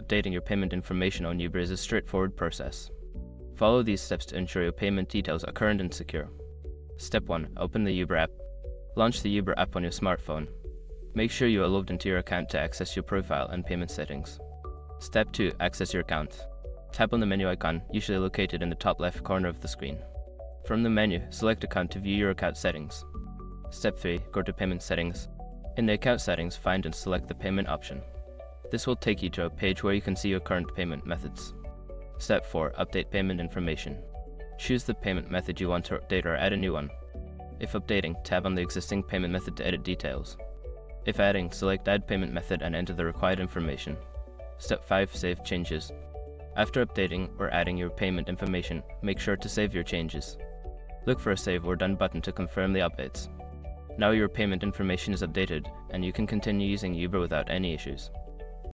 updating your payment information on Uber is a straightforward process. Follow these steps to ensure your payment details are current and secure. Step 1. Open the Uber app. Launch the Uber app on your smartphone. Make sure you are logged into your account to access your profile and payment settings. Step 2. Access your account. Tap on the menu icon, usually located in the top left corner of the screen. From the menu, select Account to view your account settings. Step 3. Go to Payment Settings. In the account settings, find and select the payment option. This will take you to a page where you can see your current payment methods. Step 4. Update payment information. Choose the payment method you want to update or add a new one. If updating, tap on the existing payment method to edit details. If adding, select Add Payment Method and enter the required information. Step 5. Save changes. After updating or adding your payment information, make sure to save your changes. Look for a Save or Done button to confirm the updates. Now your payment information is updated, and you can continue using Uber without any issues.